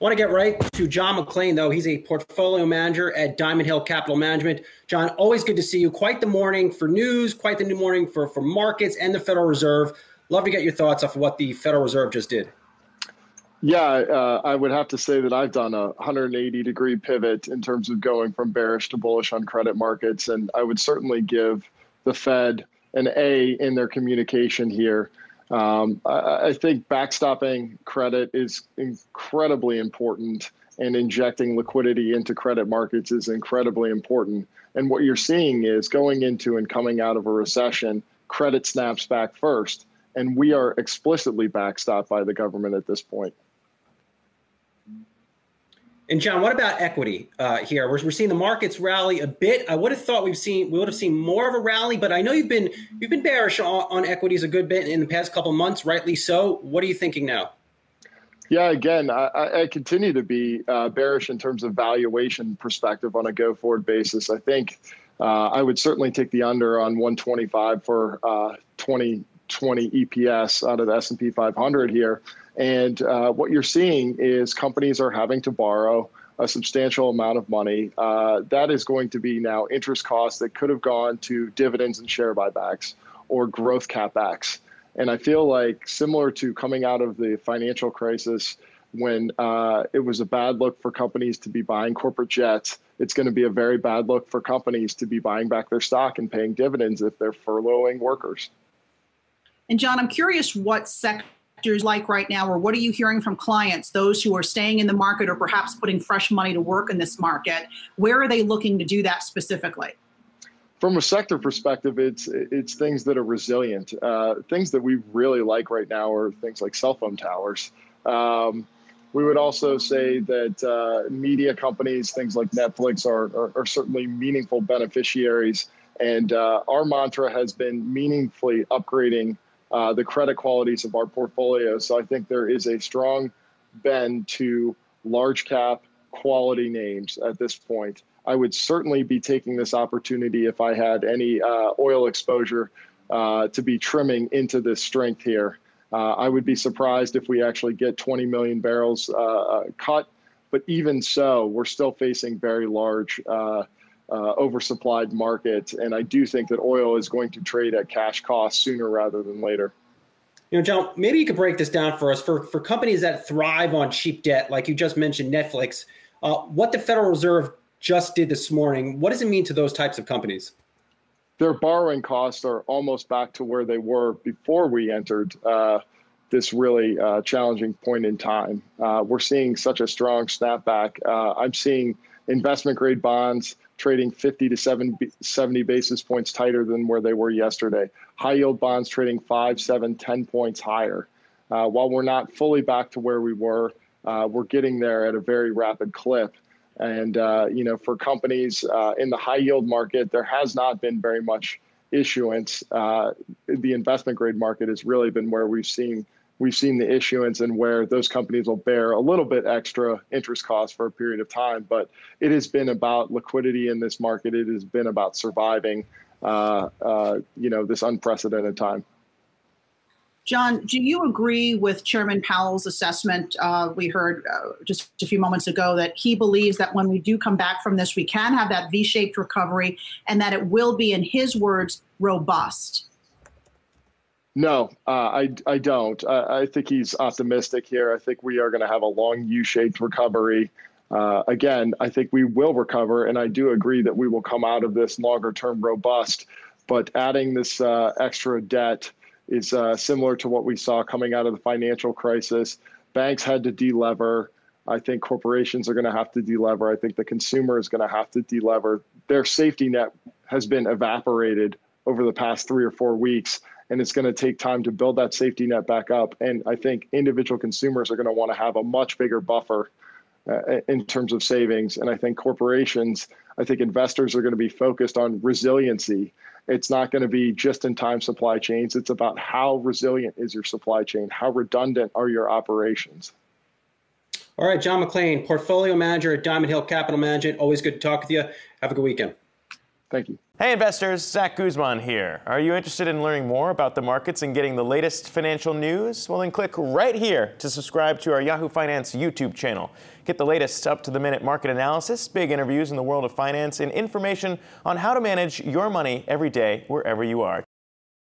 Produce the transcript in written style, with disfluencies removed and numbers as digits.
Want to get right to John McClain, though. He's a portfolio manager at Diamond Hill Capital Management. John, always good to see you. Quite the morning for news, quite the new morning for markets and the Federal Reserve. Love to get your thoughts off what the Federal Reserve just did. Yeah, I would have to say that I've done a 180-degree pivot in terms of going from bearish to bullish on credit markets. And I would certainly give the Fed an A in their communication here. I think backstopping credit is incredibly important, and injecting liquidity into credit markets is incredibly important. And what you're seeing is going into and coming out of a recession, credit snaps back first. And we are explicitly backstopped by the government at this point. And John, what about equity here? We're seeing the markets rally a bit. I would have thought we would have seen more of a rally, but I know you've been bearish on equities a good bit in the past couple of months, rightly so. What are you thinking now? Yeah, again, I continue to be bearish in terms of valuation perspective on a go-forward basis. I think I would certainly take the under on 125 for 2020 EPS out of the S&P 500 here. And what you're seeing is companies are having to borrow a substantial amount of money. That is going to be now interest costs that could have gone to dividends and share buybacks or growth CapEx. And I feel like similar to coming out of the financial crisis when it was a bad look for companies to be buying corporate jets, it's going to be a very bad look for companies to be buying back their stock and paying dividends if they're furloughing workers. And John, I'm curious what sectors like right now, or what are you hearing from clients, those who are staying in the market or perhaps putting fresh money to work in this market? Where are they looking to do that specifically? From a sector perspective, it's things that are resilient. Things that we really like right now are things like cell phone towers. We would also say that media companies, things like Netflix, are certainly meaningful beneficiaries. And our mantra has been meaningfully upgrading the credit qualities of our portfolio. So I think there is a strong bend to large cap quality names at this point. I would certainly be taking this opportunity if I had any oil exposure to be trimming into this strength here. I would be surprised if we actually get 20 million barrels cut. But even so, we're still facing very large oversupplied market. And I do think that oil is going to trade at cash cost sooner rather than later. You know, John, maybe you could break this down for us. For companies that thrive on cheap debt, like you just mentioned, Netflix, what the Federal Reserve just did this morning, what does it mean to those types of companies? Their borrowing costs are almost back to where they were before we entered this really challenging point in time. We're seeing such a strong snapback. I'm seeing investment grade bonds trading 50 to 70 basis points tighter than where they were yesterday. High yield bonds trading 5, 7, 10 points higher. While we're not fully back to where we were, we're getting there at a very rapid clip. And, for companies in the high yield market, there has not been very much issuance. The investment grade market has really been where we've seen the issuance and where those companies will bear a little bit extra interest costs for a period of time. But it has been about liquidity in this market. It has been about surviving, this unprecedented time. John, do you agree with Chairman Powell's assessment? We heard just a few moments ago that he believes that when we do come back from this, we can have that V-shaped recovery and that it will be, in his words, robust. No, I don't. I think he's optimistic here. I think we are going to have a long U-shaped recovery. Again, I think we will recover, and I do agree that we will come out of this longer term robust. But adding this extra debt is similar to what we saw coming out of the financial crisis. Banks had to delever. I think corporations are going to have to delever. I think the consumer is going to have to delever. Their safety net has been evaporated over the past 3 or 4 weeks. And it's going to take time to build that safety net back up. And I think individual consumers are going to want to have a much bigger buffer in terms of savings. And I think corporations, I think investors are going to be focused on resiliency. It's not going to be just-in-time supply chains. It's about how resilient is your supply chain? How redundant are your operations? All right, John McClain, portfolio manager at Diamond Hill Capital Management. Always good to talk with you. Have a good weekend. Thank you. Hey investors, Zach Guzman here. Are you interested in learning more about the markets and getting the latest financial news? Well, then click right here to subscribe to our Yahoo Finance YouTube channel. Get the latest up-to-the-minute market analysis, big interviews in the world of finance, and information on how to manage your money every day wherever you are.